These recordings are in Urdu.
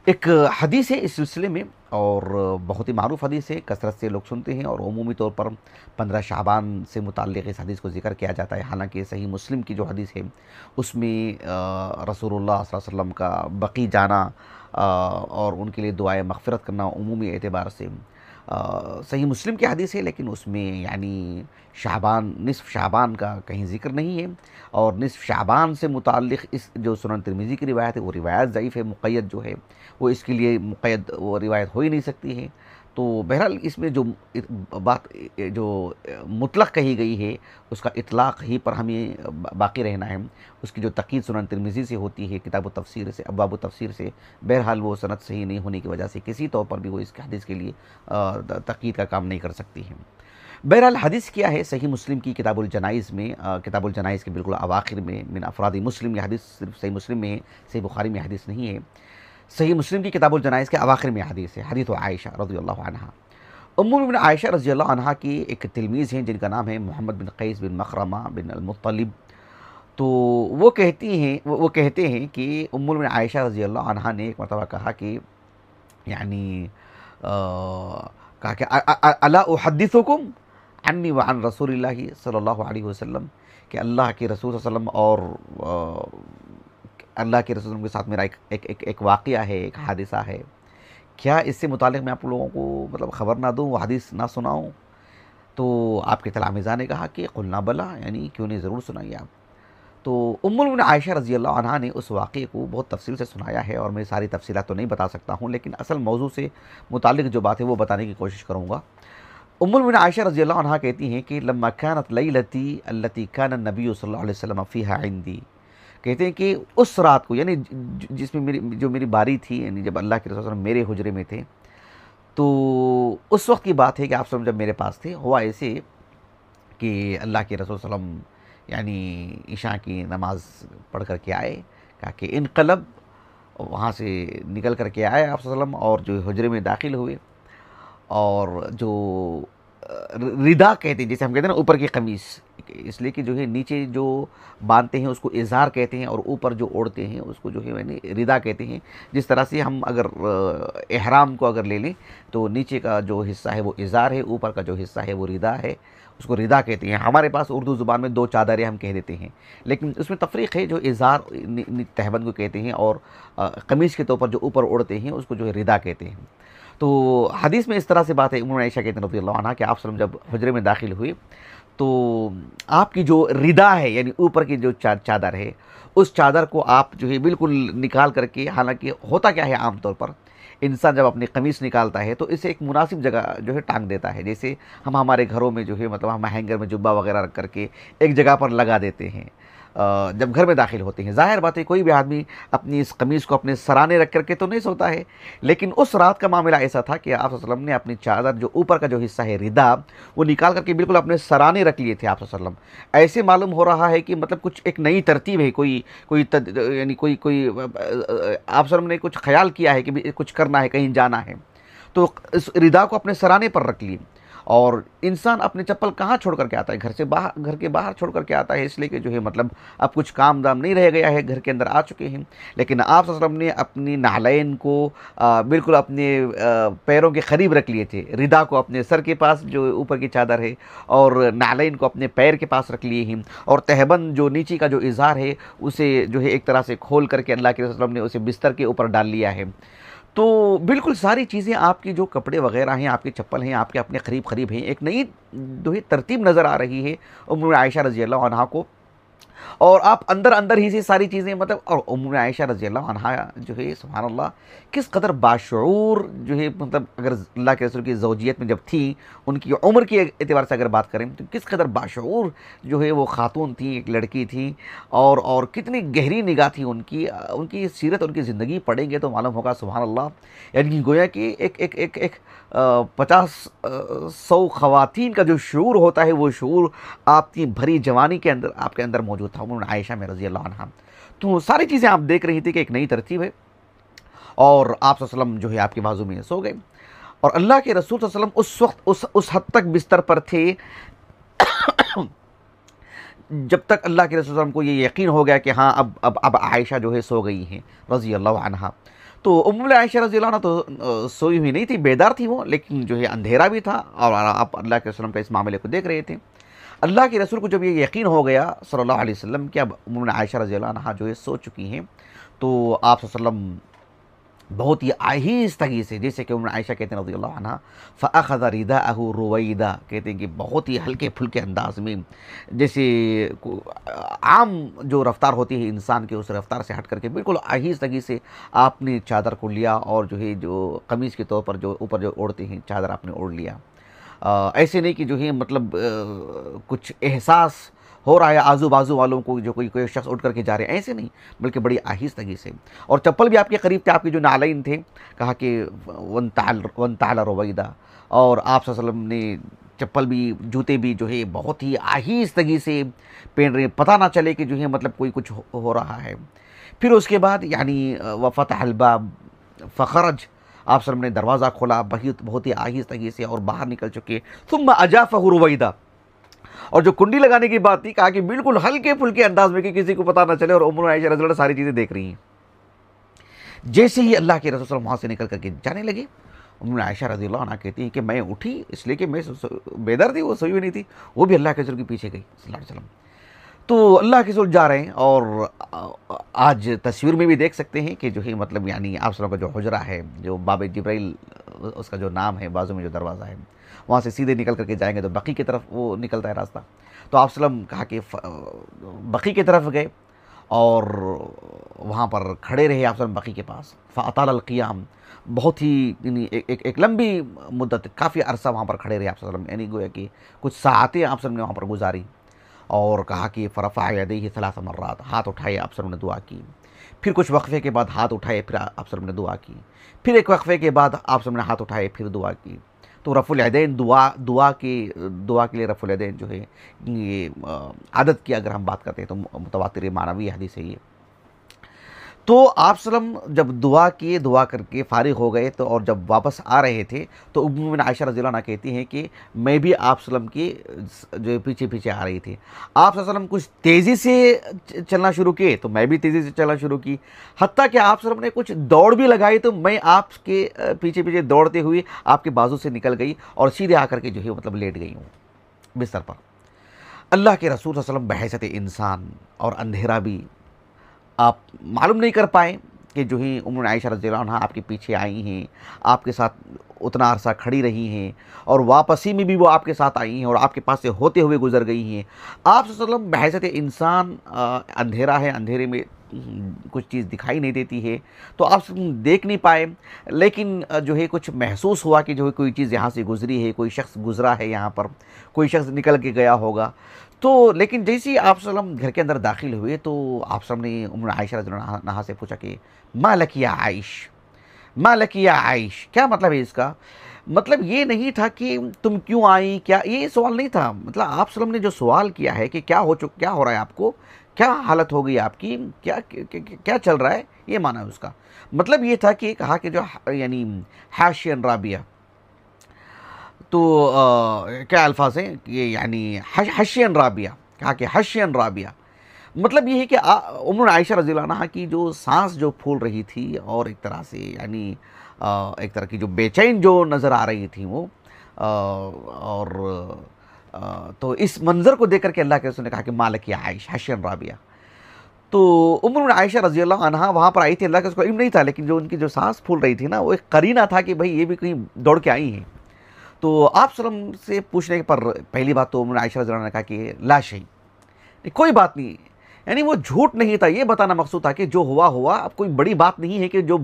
ایک حدیث ہے اس سلسلے میں، اور بہت ہی معروف حدیث ہے، کثرت سے لوگ سنتے ہیں، اور عمومی طور پر 15 شعبان سے متعلق اس حدیث کو ذکر کیا جاتا ہے۔ حالانکہ صحیح مسلم کی جو حدیث ہے اس میں رسول اللہ صلی اللہ علیہ وسلم کا بقی جانا اور ان کے لیے دعائے مغفرت کرنا عمومی اعتبار سے صحیح مسلم کی حدیث ہے، لیکن اس میں یعنی شعبان، نصف شعبان کا کہیں ذکر نہیں ہے، اور نصف شعبان سے متعلق اس جو سنن ترمذی کی روایت ہے وہ روایت ضعیف ہے، مقید جو ہے وہ اس کے لیے مقید وہ روایت ہو ہی نہیں سکتی ہے۔ تو بہرحال اس میں جو بات جو مطلق کہی گئی ہے اس کا اطلاق ہی پر ہمیں باقی رہنا ہے، اس کی جو تقید سنن ترمذی سے ہوتی ہے، کتاب التفسیر سے، ابواب التفسیر سے، بہرحال وہ سند صحیح نہیں ہونے کی وجہ سے کسی طور پر بھی وہ اس حدیث کے لیے تقید کا کام نہیں کر سکتی ہے۔ بہرحال حدیث کیا ہے؟ صحیح مسلم کی کتاب الجنائز میں، کتاب الجنائز کے بالکل اواخر میں، من افراد مسلم، یہ حدیث صرف صحیح مسلم میں ہے، صحیح بخاری میں حدیث نہیں ہے، صحیح مسلم کی کتاب الجنائز کے اواخر میں حدیث ہے، حدیث عائشہ رضی اللہ عنہا۔ ام المؤمنین عائشہ رضی اللہ عنہا کی ایک تلمیذ ہیں جن کا نام ہے محمد بن قیس بن مخرمہ بن المطلب۔ تو وہ کہتے ہیں کہ ام المؤمنین عائشہ رضی اللہ عنہا نے ایک مرتبہ کہا کہ یعنی کہا کہ الا احدثکم عنی وعن رسول اللہ صلی اللہ علیہ وسلم، کہ اللہ کے رسول صلی اللہ علیہ وسلم اور اللہ کے رسول کے ساتھ میرا ایک واقعہ ہے، ایک حادثہ ہے، کیا اس سے متعلق میں آپ لوگوں کو مطلب خبر نہ دوں، وہ حدیث نہ سناؤں؟ تو آپ کے تلامذہ نے کہا کہ قلنا بلا، یعنی کیوں نہیں، ضرور سنائیے آپ۔ تو ام المؤمنین عائشہ رضی اللہ عنہا نے اس واقعے کو بہت تفصیل سے سنایا ہے، اور میں ساری تفصیلات تو نہیں بتا سکتا ہوں، لیکن اصل موضوع سے متعلق جو بات ہے وہ بتانے کی کوشش کروں گا۔ ام المؤمنین عائشہ رضی اللہ عنہا کہتی ہیں کہ لما كانت لیلتی التي كان النبی صلی اللہ علیہ وسلم فیہا عندی، کہتے ہیں کہ اس رات کو، یعنی جس میں میری باری تھی، یعنی جب اللہ کے رسول صلی اللہ علیہ وسلم میرے حجرے میں تھے، تو اس وقت کی بات ہے کہ آپ صلی اللہ علیہ وسلم جب میرے پاس تھے، ہوا ایسے کہ اللہ کے رسول صلی اللہ علیہ وسلم یعنی عشاء کی نماز پڑھ کر کے آئے، کہا کہ انقلب، وہاں سے نکل کر کے آئے آپ صلی اللہ علیہ وسلم، اور جو حجرے میں داخل ہوئے، اور جو ردا کہتے ہیں، جیسے ہم کہتے ہیں نا اوپر کی قمیص، اس لیے کہ جو ہے نیچے جو باندھتے ہیں اس کو ازار کہتے ہیں، اور اوپر جو اوڑھتے ہیں اس کو جو ہے یعنی ردا کہتے ہیں۔ جس طرح سے ہم اگر احرام کو اگر لے لیں تو نیچے کا جو حصہ ہے وہ ازار ہے، اوپر کا جو حصہ ہے وہ ردا ہے، اس کو ردا کہتے ہیں۔ ہمارے پاس اردو زبان میں دو چادریں ہم کہہ دیتے ہیں، لیکن اس میں تفریق ہے، جو ازار تہبند کو کہتے ہیں، اور قمیص کے طور پر جو اوپر اوڑھتے ہیں اس کو جو ہے ردا کہتے ہیں۔ تو حدیث میں اس طرح سے بات ہے، ام عائشہ کہتے ہیں رضی اللہ عنہ کہ آپ صلی اللہ علیہ وسلم جب حجرے میں داخل ہوئے تو آپ کی جو ردا ہے، یعنی اوپر کی جو چادر ہے، اس چادر کو آپ جو ہے بالکل نکال کر کے، حالانکہ ہوتا کیا ہے عام طور پر انسان جب اپنی قمیص نکالتا ہے تو اسے ایک مناسب جگہ جو ہے ٹانگ دیتا ہے، جیسے ہم ہمارے گھروں میں جو ہے مطلب ہم ہینگر میں جبہ وغیرہ رکھ کر کے ایک جگہ پر لگا دیتے ہیں جب گھر میں داخل ہوتے ہیں۔ ظاہر بات ہے کوئی بھی آدمی اپنی اس قمیص کو اپنے سرانے رکھ کر کے تو نہیں سوتا ہے، لیکن اس رات کا معاملہ ایسا تھا کہ آپ صلی اللہ علیہ وسلم نے اپنی چادر جو اوپر کا جو حصہ ہے ردا، وہ نکال کر کے بالکل اپنے سرانے رکھ لیے تھے آپ صلی اللہ علیہ وسلم۔ ایسے معلوم ہو رہا ہے کہ مطلب کچھ ایک نئی ترتیب ہے، یعنی کوئی آپ صلی اللہ علیہ وسلم نے کچھ خیال کیا ہے کہ کچھ کرنا ہے، کہیں جانا ہے، تو اس ردا کو اپنے سرانے پر رکھ لیے۔ اور انسان اپنے چپل کہاں چھوڑ کر کے آتا ہے؟ گھر کے باہر چھوڑ کر کے آتا ہے، اس لیے کہ جو ہے مطلب اب کچھ کام دام نہیں رہ گیا ہے، گھر کے اندر آ چکے ہیں۔ لیکن آپ صلی اللہ علیہ وسلم نے اپنی نعلین کو بالکل اپنے پیروں کے قریب رکھ لیے تھے، ردا کو اپنے سر کے پاس جو اوپر کی چادر ہے، اور نعلین کو اپنے پیر کے پاس رکھ لیے ہیں، اور تہبند جو نیچے کا جو اظہار ہے اسے جو ہے ایک طرح سے کھول کر کے اللہ کے رسول صلی اللہ علیہ وسلم نے اسے بستر کے اوپر ڈال لیا ہے۔ تو بالکل ساری چیزیں، آپ کی جو کپڑے وغیرہ ہیں، آپ کی چپل ہیں، آپ کے اپنے قریب ہیں، ایک نئی جو ہے ترتیب نظر آ رہی ہے ام عائشہ رضی اللہ عنہا کو، اور آپ اندر ہی سے ساری چیزیں مطلب، اور ام عائشہ رضی اللہ عنہا جو ہے سبحان اللہ کس قدر باشعور جو ہے، مطلب اگر اللہ کے رسول کی زوجیت میں جب تھی، ان کی عمر کے اعتبار سے اگر بات کریں تو کس قدر باشعور جو ہے وہ خاتون تھیں، ایک لڑکی تھی، اور کتنی گہری نگاہ تھی ان کی سیرت، ان کی زندگی پڑھیں گے تو معلوم ہوگا سبحان اللہ، یعنی گویا کہ ایک 50-100 خواتین کا جو شعور ہوتا ہے، وہ شعور آپ کی بھری جوانی کے اندر، آپ کے اندر موجود تھا ام عائشہ میں رضی اللہ عنہ۔ تو ساری چیزیں آپ دیکھ رہی تھی کہ ایک نئی ترتیب ہے، اور آپ صلی اللہ علیہ وسلم جو ہے آپ کے بازو میں سو گئے، اور اللہ کے رسول صلی اللہ علیہ وسلم اس وقت اس حد تک بستر پر تھے جب تک اللہ کے رسول صلی اللہ علیہ وسلم کو یہ یقین ہو گیا کہ ہاں اب عائشہ جو ہے سو گئی ہیں رضی اللہ عنہ۔ تو ام عائشہ رضی اللہ عنہ تو سوئی ہوئی نہیں تھی، بیدار تھی وہ، لیکن جو ہے اندھیرا بھی تھا اور آپ اللہ کے وسلم کا اس معاملے کو دیکھ رہے تھے۔ اللہ کے رسول کو جب یہ یقین ہو گیا صلی اللہ علیہ وسلم کہ اب ام عائشہ رضی اللہ عنہ جو ہے سو چکی ہیں، تو آپ صلی اللہ علیہ وسلم بہت ہی آہستگی سے، جیسے کہ ام عائشہ کہتے ہیں رضی اللہ عنہ، فَأَخَذَ رِدَاءَهُ رُوَيْدًا، کہتے ہیں کہ بہت ہی ہلکے پھلکے انداز میں، جیسے عام جو رفتار ہوتی ہے انسان کے، اس رفتار سے ہٹ کر کے بالکل آہستگی سے آپ نے چادر کو لیا اور جو ہے جو قمیص کے طور پر جو اوپر جو اوڑھتے ہیں چادر آپ نے اوڑھ لیا۔ ایسے نہیں کہ جو ہے مطلب کچھ احساس ہو رہا ہے آزو بازو والوں کو، جو کوئی شخص اٹھ کر کے جا رہے ہیں، ایسے نہیں، بلکہ بڑی آہستگی سے، اور چپل بھی آپ کے قریب تھے، آپ کے جو نعلین تھے، کہا کہ وَانْتَعَلَ رُوَيْدًا، اور آپ صلی اللہ علیہ وسلم نے چپل بھی جوتے بھی جو ہے بہت ہی آہستگی سے پہن رہے ہیں، پتہ نہ چلے کہ جو ہے مطلب کوئی کچھ ہو رہا ہے۔ پھر اس کے بعد یعنی وَفَتَحَ الْبَابَ فَخَرَجَ، آپ صلی اللہ علیہ وسلم نے دروازہ کھولا بہت ہی آہستگی سے اور باہر نکل چکے، ثُمَّ أَجَافَهُ رُوَيْدًا، اور جو کنڈی لگانے کی بات تھی، کہا کہ بالکل ہلکے پھلکے انداز میں کہ کسی کو پتہ نہ چلے، اور ام عائشہ رضی اللہ عنہ ساری چیزیں دیکھ رہی ہیں۔ جیسے ہی اللہ کے رسول صلی اللہ علیہ وسلم وہاں سے نکل کر کے جانے لگے، ام عائشہ رضی اللہ عنہ کہتی ہیں کہ میں اٹھی اس لیے کہ میں بیدار تھی، وہ سوئی ہوئی نہیں تھی، وہ بھی اللہ کے رسول کے پیچھے گئی صلی اللہ علیہ وسلم۔ تو اللہ کے رسول جا رہے ہیں، اور آج تصویر میں بھی دیکھ سکتے ہیں کہ جو ہے مطلب یعنی آپ صلی اللہ علیہ وسلم کا جو حجرہ ہے، جو باب جبرائیل اس کا جو نام ہے، بازو میں جو دروازہ ہے، وہاں سے سیدھے نکل کر کے جائیں گے تو بقی کی طرف وہ نکلتا ہے راستہ۔ تو آپ صلی اللہ علیہ وسلم کہا کہ بقی کی طرف گئے اور وہاں پر کھڑے رہے آپ صلی اللہ علیہ وسلم بقی کے پاس، فاطال القیام، بہت ہی یعنی ایک لمبی مدت، کافی عرصہ وہاں پر کھڑے رہے آپ صلی اللہ علیہ وسلم، یعنی گویا کہ کچھ ساعتیں آپ صلی اللہ علیہ وسلم نے وہاں پر گزاری، اور کہا کہ فرفع یدیہ 3 مرات، ہاتھ اٹھائے آپ صلی اللہ علیہ وسلم نے دعا کی، پھر کچھ وقفے کے بعد ہاتھ اٹھائے، پھر آپ صلی اللہ علیہ وسلم نے دعا کی، پھر ایک وقفے کے بعد آپ صلی اللہ علیہ وسلم نے ہاتھ اٹھائے، پھر دعا کی۔ تو رفع الیدین دعا کے لیے رفع الیدین جو ہے یہ عادت کی اگر ہم بات کرتے ہیں تو متواتر معنوی حدیث ہے یہ۔ تو آپ صلی اللہ علیہ وسلم جب دعا کر کے فارغ ہو گئے، تو اور جب واپس آ رہے تھے تو ام عائشہ رضی اللہ عنہ کہتی ہیں کہ میں بھی آپ صلی اللہ علیہ وسلم کے جو پیچھے آ رہی تھی۔ آپ صلی اللہ علیہ وسلم کچھ تیزی سے چلنا شروع کیے تو میں بھی تیزی سے چلنا شروع کی، حتیٰ کہ آپ صلی اللہ علیہ وسلم نے کچھ دوڑ بھی لگائی تو میں آپ کے پیچھے دوڑتے ہوئے آپ کے بازو سے نکل گئی اور سیدھے آ کر کے جو ہے مطلب لیٹ گئی ہوں بستر پر۔ اللہ کے رسول صلی اللہ علیہ وسلم بحیثیت انسان اور اندھیرا بھی آپ معلوم نہیں کر پائے کہ جو ہی ام عائشہ رضی اللہ عنہ آپ کے پیچھے آئی ہیں، آپ کے ساتھ اتنا عرصہ کھڑی رہی ہیں، اور واپسی میں بھی وہ آپ کے ساتھ آئی ہیں اور آپ کے پاس سے ہوتے ہوئے گزر گئی ہیں۔ آپ صلی اللہ علیہ وسلم بحیثیت انسان، اندھیرا ہے، اندھیرے میں کچھ چیز دکھائی نہیں دیتی ہے تو آپ دیکھ نہیں پائے، لیکن جو ہے کچھ محسوس ہوا کہ جو ہے کوئی چیز یہاں سے گزری ہے، کوئی شخص گزرا ہے یہاں پر، کوئی شخص نکل کے گیا ہوگا۔ تو لیکن جیسے ہی آپ صلی اللہ علیہ وسلم گھر کے اندر داخل ہوئے تو آپ صلی اللہ علیہ وسلم نے ام عائشہ رضی اللہ عنہا سے پوچھا کہ ما لک یا عائش، ما لک یا عائش، کیا مطلب ہے اس کا؟ مطلب یہ نہیں تھا کہ تم کیوں آئی، کیا، یہ سوال نہیں تھا، مطلب آپ صلی اللہ علیہ وسلم نے جو سوال کیا ہے کہ کیا ہو رہا ہے آپ کو، کیا حالت ہو گئی آپ کی، کیا چل رہا ہے، یہ معنی ہے اس کا۔ مطلب یہ تھا کہ کہا کہ جو یعنی حاشین رابیہ، تو کیا الفاظ ہیں یہ، یعنی حشین رابیہ، کہا کہ حشین رابیہ، مطلب یہ ہے کہ ام عائشہ رضی اللہ عنہا کی جو سانس جو پھول رہی تھی اور ایک طرح سے یعنی ایک طرح کی جو بے چین جو نظر آ رہی تھی وہ، اور تو اس منظر کو دیکھ کر کے اللہ کے رسول نے کہا کہ مالک یا عائش حشین رابیہ۔ تو ام عائشہ رضی اللہ عنہا وہاں پر آئی تھی، اللہ کے رسول کو علم نہیں تھا، لیکن جو ان کی جو سانس پھول رہی تھی نا، وہ ایک قرینہ تھا کہ بھئی یہ بھی کہیں دوڑ کے آئی ہیں۔ تو آپ صلی اللہ علیہ وسلم سے پوچھنے پر پہلی بات تو ام عائشہ رضی اللہ عنہا نے کہا کہ لا شیء، کوئی بات نہیں، یعنی وہ جھوٹ نہیں تھا، یہ بتانا مقصود تھا کہ جو ہوا، اب کوئی بڑی بات نہیں ہے کہ جو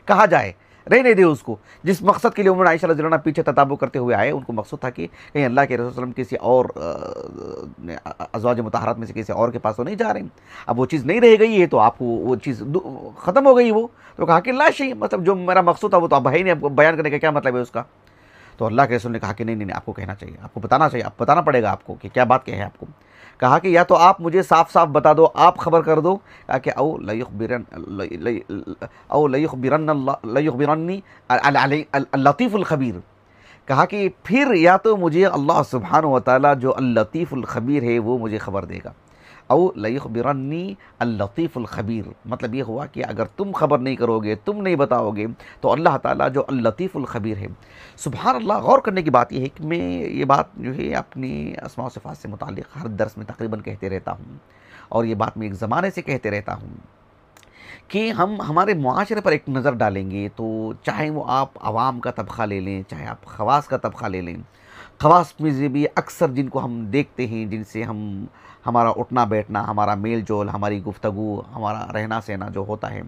کہا جائے، رہنے دے اس کو۔ جس مقصد کے لیے ام عائشہ رضی اللہ عنہ پیچھے تتابع کرتے ہوئے آئے، ان کو مقصود تھا کہ کہیں اللہ کے رسول صلی اللہ علیہ وسلم کسی اور ازواج مطہرات میں سے کسی اور کے پاس تو نہیں جا رہے ہیں، اب وہ چیز نہیں رہ گئی ہے تو آپ کو وہ چیز ختم ہو گئی وہ، تو کہا کہ لا شیء، مطلب جو میرا مقصود تھا وہ تو اب ہے نہیں، بیان کرنے کا کیا مطلب ہے اس کا؟ تو اللہ کے رسول نے کہا کہ نہیں، آپ کو کہنا چاہیے، آپ کو بتانا چاہیے، آپ بتانا پڑے گا آپ کو کہ کیا بات کیا ہے آپ کو۔ کہا کہ یا تو آپ مجھے صاف بتا دو، آپ خبر کر دو، کہ او لیخبرنی اللطیف الخبیر، کہا کہ پھر یا تو مجھے اللہ سبحانہ و تعالیٰ جو اللطیف الخبیر ہے وہ مجھے خبر دے گا، او لیخبرنی اللطیف الخبیر، مطلب یہ ہوا کہ اگر تم خبر نہیں کرو گے، تم نہیں بتاؤ گے، تو اللہ تعالیٰ جو اللطیف الخبیر ہے۔ سبحان اللہ، غور کرنے کی بات یہ ہے کہ میں یہ بات جو ہے اپنی اسماء و صفات سے متعلق ہر درس میں تقریباً کہتے رہتا ہوں، اور یہ بات میں ایک زمانے سے کہتے رہتا ہوں کہ ہم ہمارے معاشرے پر ایک نظر ڈالیں گے تو چاہے وہ آپ عوام کا طبقہ لے لیں، چاہے آپ خواص کا طبقہ لے لیں، خواص میں سے بھی اکثر جن کو ہم دیکھتے ہیں، جن سے ہمارا اٹھنا بیٹھنا، ہمارا میل جول، ہماری گفتگو، ہمارا رہنا سہنا جو ہوتا ہے،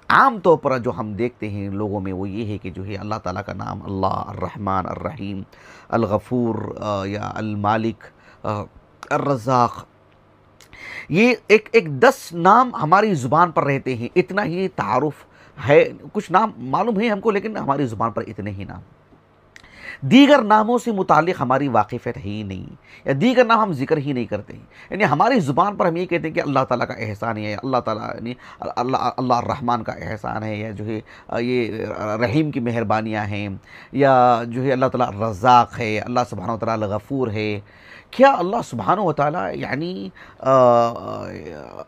عام طور پر جو ہم دیکھتے ہیں لوگوں میں، وہ یہ ہے کہ جو ہے اللہ تعالیٰ کا نام، اللہ، الرحمن، الرحیم، الغفور، یا المالک، الرزاق، یہ ایک 10 نام ہماری زبان پر رہتے ہیں، اتنا ہی تعارف ہے، کچھ نام معلوم ہے ہم کو، لیکن ہماری زبان پر اتنے ہی نام، دیگر ناموں سے متعلق ہماری واقفیت ہے ہی نہیں، یا دیگر نام ہم ذکر ہی نہیں کرتے ہیں، یعنی ہماری زبان پر ہم یہ کہتے ہیں کہ اللہ تعالیٰ کا احسان ہے، اللہ تعالیٰ یعنی اللہ الرحمن کا احسان ہے، یا جو ہے یہ رحیم کی مہربانیاں ہیں، یا جو ہے اللہ تعالیٰ رزاق ہے، اللہ سبحانہ و تعالیٰ غفور ہے۔ کیا اللہ سبحانہ و تعالیٰ یعنی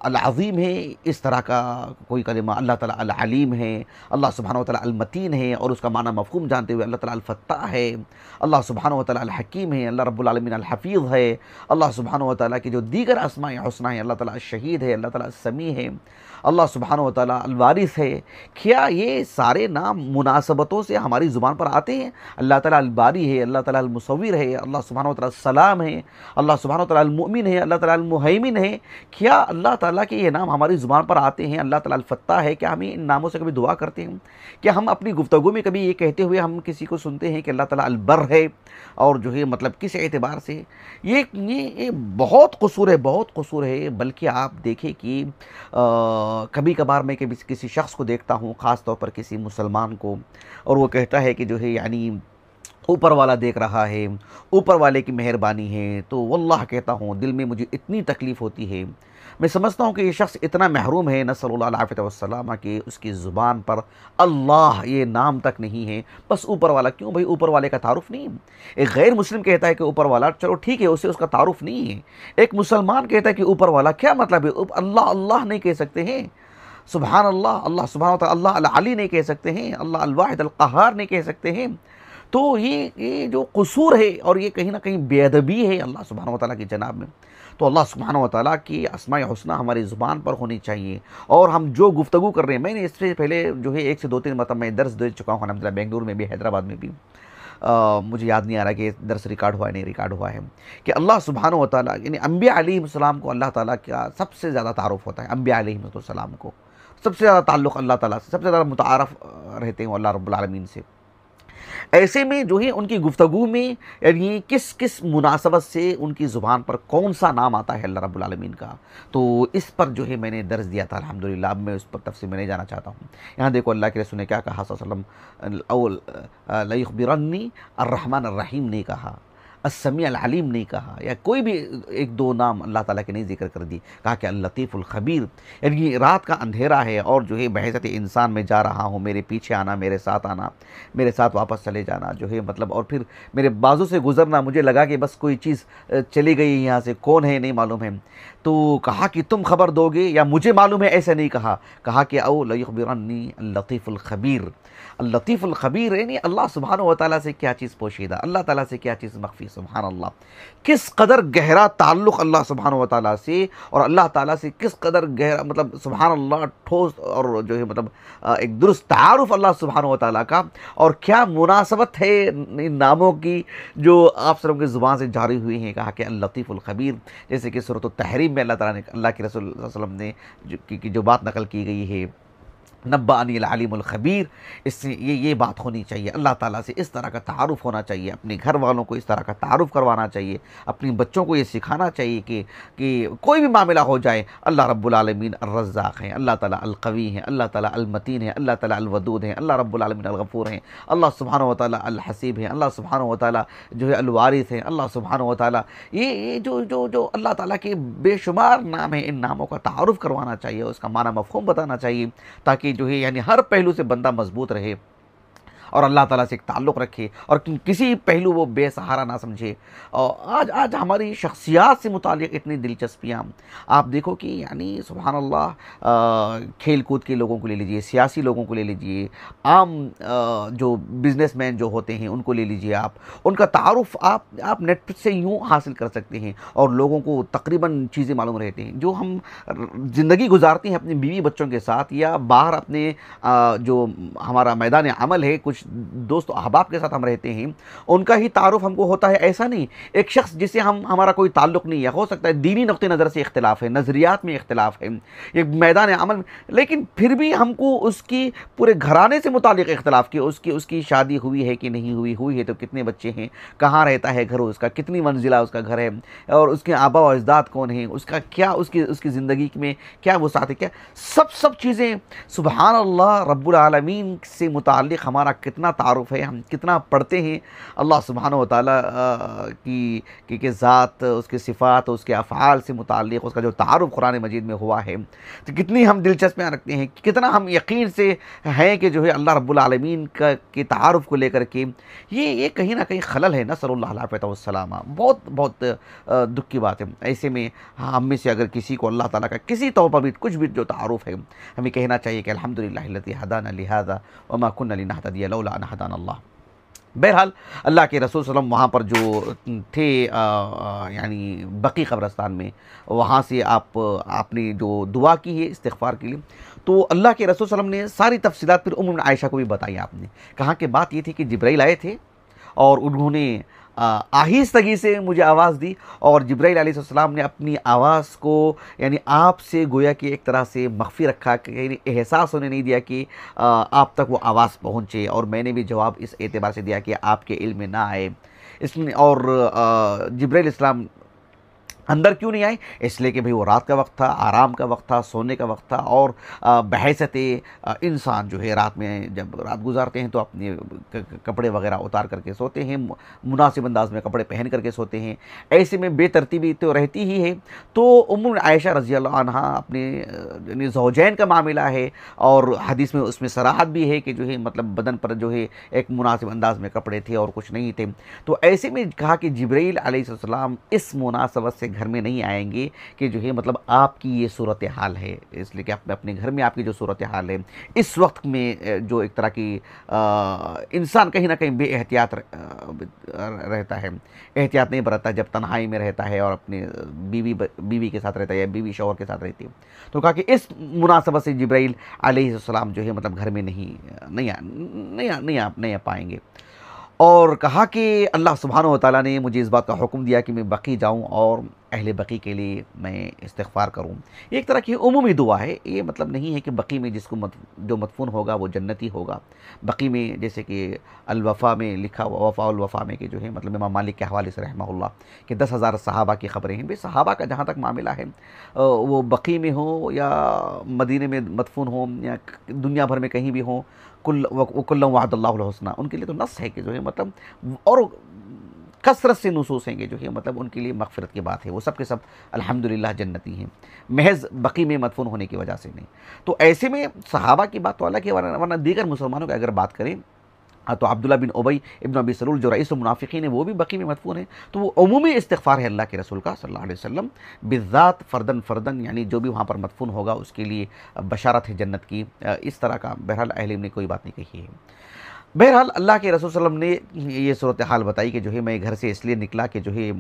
العظیم ہے، اس طرح کا کوئی کلمہ؟ اللہ تعالیٰ العلیم ہے، اللہ سبحانہ و تعالیٰ المتین ہے، اور اس کا معنی مفہوم جانتے ہوئے اللہ تعالیٰ الفتاح ہے، اللہ سبحانہ و تعالیٰ الحکیم ہے، اللہ رب العالمین الحفیظ ہے، اللہ سبحانہ و تعالیٰ کی جو دیگر اسماء حسنہ ہیں، اللہ تعالیٰ الشہید ہے، اللہ تعالیٰ السمیع ہے، اللہ سبحانہ و تعالیٰ الوارث ہے۔ کیا یہ سارے نام مناسبتوں سے ہماری زبان پر آتے ہیں؟ اللہ تعالیٰ الباری ہے، اللہ تعالیٰ المصور ہے، اللہ سبحانہ و تعالیٰ السلام ہے، اللہ سبحانہ و تعالیٰ المؤمن ہے، اللہ تعالیٰ المہیمن ہے۔ کیا اللہ تعالیٰ کے یہ نام ہماری زبان پر آتے ہیں؟ اللہ تعالیٰ الفتاح ہے، کیا ہم ان ناموں سے کبھی دعا کرتے ہیں؟ کیا ہم اپنی گفتگو میں کبھی یہ کہتے ہوئے ہم کسی کو سنتے ہیں کہ اللہ تعالیٰ البر ہے؟ اور جو ہے مطلب کس اعتبار سے یہ بہت قصور ہے، بہت قصور ہے۔ بلکہ آپ دیکھیں کہ کبھی کبھار میں کسی شخص کو دیکھتا ہوں، خاص طور پر کسی مسلمان کو، اور وہ کہتا ہے کہ جو ہے یعنی اوپر والا دیکھ رہا ہے، اوپر والے کی مہربانی ہے، تو واللہ کہتا ہوں دل میں مجھے اتنی تکلیف ہوتی ہے۔ میں سمجھتا ہوں کہ یہ شخص اتنا محروم ہے، نسأل اللہ العافیہ والسلامہ، کہ اس کی زبان پر اللہ یہ نام تک نہیں ہے، بس اوپر والا۔ کیوں بھائی؟ اوپر والے کا تعارف نہیں۔ ایک غیر مسلم کہتا ہے کہ اوپر والا، چلو ٹھیک ہے، اسے اس کا تعارف نہیں ہے۔ ایک مسلمان کہتا ہے کہ اوپر والا، کیا مطلب ہے؟ اللہ اللہ نہیں کہہ سکتے ہیں، سبحان اللہ، اللہ سبحانہ وتعالی اللہ العلی نہیں کہہ سکتے ہیں، اللہ الواحد القہار نہیں کہہ سکتے ہیں۔ تو یہ جو قصور ہے، اور یہ کہیں نہ کہیں بے ادبی ہے اللہ سبحانہ وتعالیٰ کی جناب میں۔ تو اللہ سبحانہ وتعالیٰ کی اسماء حسنہ ہماری زبان پر ہونی چاہیے، اور ہم جو گفتگو کر رہے ہیں، میں نے اس سے پہلے جو ہے 1 سے 2 3 مرتبہ میں درس دے چکا ہوں الحمدللہ، بنگلور میں بھی، حیدرآباد میں بھی، مجھے یاد نہیں آ رہا کہ درس ریکارڈ ہوا ہے نہیں ریکارڈ ہوا ہے، کہ اللہ سبحانہ وتعالیٰ یعنی انبیاء علیہ السلام کو اللہ تعالیٰ کا سب سے زیادہ تعارف ہوتا ہے، انبیاء علیہ السلام کو سب سے زیادہ تعلق اللہ تعالیٰ سے، سب سے زیادہ متعارف رہتے ہیں اللہ رب العالمین سے۔ ایسے میں جو ہے ان کی گفتگو میں یعنی کس مناسبت سے ان کی زبان پر کون سا نام آتا ہے اللہ رب العالمین کا، تو اس پر جو ہے میں نے درس دیا تھا الحمدللہ۔ اب میں اس پر تفصیل میں نہیں جانا چاہتا ہوں۔ یہاں دیکھو اللہ کے رسول نے کیا کہا صلی اللہ علیہ وسلم، اول لیخبرنی الرحمن الرحیم نہیں کہا، السمیع العلیم نہیں کہا، یا کوئی بھی 1 2 نام اللہ تعالیٰ کے نہیں ذکر کر دی، کہا کہ اللطیف الخبیر، یعنی رات کا اندھیرا ہے، اور جو ہے بحیثیت انسان میں جا رہا ہوں، میرے پیچھے آنا، میرے ساتھ آنا، میرے ساتھ واپس چلے جانا، جو ہے مطلب، اور پھر میرے بازو سے گزرنا، مجھے لگا کہ بس کوئی چیز چلی گئی یہاں سے، کون ہے نہیں معلوم ہے، تو کہا کہ تم خبر دو گے یا مجھے معلوم ہے، ایسا نہیں کہا کہ او لیخبرنی اللطیف الخبیر۔ اللطیف الخبیر یعنی اللہ سبحانہ و تعالیٰ سے کیا چیز پوشیدہ، اللہ تعالیٰ سے کیا چیز مخفی، سبحان اللہ، کس قدر گہرا تعلق اللہ سبحانہ و تعالیٰ سے، اور اللہ تعالیٰ سے کس قدر گہرا مطلب سبحان اللہ ٹھوس، اور جو ہے مطلب ایک درست تعارف اللہ سبحانہ و تعالیٰ کا، اور کیا مناسبت ہے ان ناموں کی جو آپ سب کی زبان سے جاری ہوئی ہیں۔ کہا کہ اللطیف الخبیر، جیسے کہ سورۃ التحریم میں اللہ تعالیٰ نے، اللہ کے رسول صلی اللہ علیہ وسلم نے کی جو بات نقل کی گئی ہے، نبأنی العلیم الخبیر، اس سے یہ بات ہونی چاہیے، اللہ تعالیٰ سے اس طرح کا تعارف ہونا چاہیے، اپنے گھر والوں کو اس طرح کا تعارف کروانا چاہیے، اپنے بچوں کو یہ سکھانا چاہیے کہ کوئی بھی معاملہ ہو جائے، اللہ رب العالمین الرزاق ہیں، اللہ تعالیٰ القوی ہیں، اللہ تعالیٰ المتین ہیں، اللہ تعالیٰ الودود ہیں، اللہ رب العالمین الغفور ہیں، اللہ سبحانہ و تعالیٰ الحسیب ہیں، اللہ سبحانہ و تعالیٰ جو ہے الوارث ہیں، اللہ سبحانہ و تعالیٰ یہ جو اللہ تعالیٰ کے بے شمار نام ہیں، ان ناموں کا تعارف کروانا چاہیے، اس کا معنی مفہوم بتانا چاہیے، تاکہ جو ہے یعنی ہر پہلو سے بندہ مضبوط رہے، اور اللہ تعالیٰ سے ایک تعلق رکھے اور کسی پہلو وہ بے سہارا نہ سمجھے۔ اور آج ہماری شخصیات سے متعلق اتنی دلچسپیاں آپ دیکھو کہ یعنی سبحان اللہ، کھیل کود کے لوگوں کو لے لیجئے، سیاسی لوگوں کو لے لیجئے، عام جو بزنس مین جو ہوتے ہیں ان کو لے لیجئے، آپ ان کا تعارف آپ نیٹ سے یوں حاصل کر سکتے ہیں اور لوگوں کو تقریباً چیزیں معلوم رہتے ہیں۔ جو ہم زندگی گزارتے ہیں اپنی بیوی بچوں کے ساتھ یا باہر اپنے جو ہمارا میدان عمل ہے، کچھ دوست و احباب کے ساتھ ہم رہتے ہیں، ان کا ہی تعارف ہم کو ہوتا ہے، ایسا نہیں ایک شخص جسے ہمارا کوئی تعلق نہیں ہے، ہو سکتا ہے دینی نقطہ نظر سے اختلاف ہے، نظریات میں اختلاف ہے، ایک میدان عمل میں، لیکن پھر بھی ہم کو اس کی پورے گھرانے سے متعلق اختلاف کی اس کی شادی ہوئی ہے کہ نہیں ہوئی ہے تو کتنے بچے ہیں، کہاں رہتا ہے گھر اس کا، کتنی منزلہ اس کا گھر ہے، اور اس کے آبا و اجداد کون ہیں، اس کا کیا اس کی زندگی میں کیا وسعت ہے، کیا سب چیزیں سبحان اللہ رب العالمین سے متعلق ہمارا کتنا تعارف ہے، ہم کتنا پڑھتے ہیں اللہ سبحانہ و تعالیٰ کی ذات، اس کے صفات، اس کے افعال سے متعلق اس کا جو تعارف قرآن مجید میں ہوا ہے، تو کتنی ہم دلچسپیاں رکھتے ہیں، کتنا ہم یقین سے ہیں کہ جو ہے اللہ رب العالمین کے تعارف کو لے کر کے یہ کہیں نہ کہیں خلل ہے، نسأل اللہ العافیہ والسلامہ۔ بہت دکھ کی بات ہے۔ ایسے میں ہم میں سے اگر کسی کو اللہ تعالیٰ کا کسی طور پر بھی کچھ بھی جو تعارف ہے، ہمیں کہنا چاہیے کہ الحمدللہ الذی ہدانا لہذا وما كنا لنهتدی لولا ان ہدانا اللہ۔ بہرحال اللہ کے رسول صلی اللہ علیہ وسلم وہاں پر جو تھے یعنی بقی قبرستان میں، وہاں سے آپ نے جو دعا کی ہے استغفار کے لیے، تو اللہ کے رسول صلی اللہ علیہ وسلم نے ساری تفصیلات پھر ام عائشہ کو بھی بتائی۔ آپ نے کہا کہ بات یہ تھی کہ جبرائیل آئے تھے اور انہوں نے آہستگی سے مجھے آواز دی، اور جبرائیل علیہ السلام نے اپنی آواز کو یعنی آپ سے گویا کہ ایک طرح سے مخفی رکھا، کہ یعنی احساس ہونے نہیں دیا کہ آپ تک وہ آواز پہنچے، اور میں نے بھی جواب اس اعتبار سے دیا کہ آپ کے علم میں نہ آئے اس میں۔ اور جبرائیل السلام اندر کیوں نہیں آئے؟ اس لیے کہ بھئی وہ رات کا وقت تھا، آرام کا وقت تھا، سونے کا وقت تھا، اور بحیثیت انسان جو ہے رات میں جب رات گزارتے ہیں تو اپنے کپڑے وغیرہ اتار کر کے سوتے ہیں، مناسب انداز میں کپڑے پہن کر کے سوتے ہیں، ایسے میں بے ترتیبی تو رہتی ہی ہے۔ تو ام عائشہ رضی اللہ عنہا اپنے یعنی زوجین کا معاملہ ہے، اور حدیث میں اس میں صراحت بھی ہے کہ جو ہے مطلب بدن پر جو ہے ایک مناسب انداز میں کپڑے تھے اور کچھ نہیں تھے۔ تو ایسے میں کہا کہ جبرائیل علیہ السلام اس مناسبت سے گھر میں نہیں آئیں گے کہ جو ہے مطلب آپ کی یہ صورتحال ہے، اس لیے کہ اپنے گھر میں آپ کی جو صورتحال ہے اس وقت میں جو ایک طرح کی انسان کہیں نہ کہیں بے احتیاط رہتا ہے، احتیاط نہیں برتتا جب تنہائی میں رہتا ہے اور اپنے بیوی کے ساتھ رہتا ہے یا بیوی شوہر کے ساتھ رہتی ہے۔ تو کہا کہ اس مناسبت سے جبرائیل علیہ السلام جو ہے مطلب گھر میں نہیں آ پائیں گے، اور کہا کہ اللہ سبحانہ و تعالیٰ نے مجھے اس بات کا حکم دیا کہ میں بقی جاؤں اور اہل بقی کے لیے میں استغفار کروں۔ یہ ایک طرح کی عمومی دعا ہے، یہ مطلب نہیں ہے کہ بقی میں جس کو جو مدفون ہوگا وہ جنتی ہوگا۔ بقی میں جیسے کہ الوفا میں لکھا ہوا، وفا الوفا میں کہ جو ہے مطلب امام مالک کے حوالے سے رحمہ اللہ کہ 10,000 صحابہ کی خبریں ہیں۔ بے صحابہ کا جہاں تک معاملہ ہے وہ بقی میں ہو یا مدینے میں مدفون ہوں یا دنیا بھر میں کہیں بھی ہوں، کل وعد اللہ الحسنہ، ان کے لیے تو نص ہے کہ جو ہے مطلب، اور کثرت سے نصوص ہیں کہ جو ہے مطلب ان کے لیے مغفرت کی بات ہے، وہ سب کے سب الحمدللہ جنتی ہیں، محض بقی میں مدفون ہونے کی وجہ سے نہیں۔ تو ایسے میں صحابہ کی بات تو الگ ہے، ورنہ دیگر مسلمانوں کی اگر بات کریں تو عبداللہ بن ابی ابن ابی سلول جو رئیس المنافقین ہیں وہ بھی بقی میں مدفون ہیں۔ تو وہ عمومی استغفار ہے اللہ کے رسول کا صلی اللہ علیہ وسلم، بالذات فردن یعنی جو بھی وہاں پر مدفون ہوگا اس کے لیے بشارت ہے جنت کی، اس طرح کا بہرحال اہل علم نے کوئی بات نہیں کہی ہے۔ بہرحال اللہ کے رسول صلی اللہ علیہ وسلم نے یہ صورتحال بتائی کہ جو ہے میں گھر سے اس لیے نکلا کہ جو ہے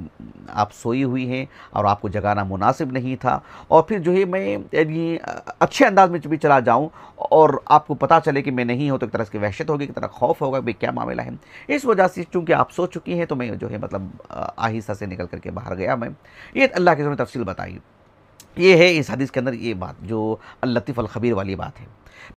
آپ سوئی ہوئی ہیں اور آپ کو جگانا مناسب نہیں تھا، اور پھر جو ہے میں یعنی اچھے انداز میں بھی چلا جاؤں اور آپ کو پتہ چلے کہ میں نہیں ہوں تو ایک طرح کی وحشت ہوگی، ایک طرح خوف ہوگا کہ کیا معاملہ ہے۔ اس وجہ سے چونکہ آپ سو چکی ہیں تو میں جو ہے مطلب آہستہ سے نکل کر کے باہر گیا۔ میں یہ اللہ کے رسول نے تفصیل بتائی، یہ ہے اس حدیث کے اندر یہ بات جو اللطیف الخبیر والی بات ہے۔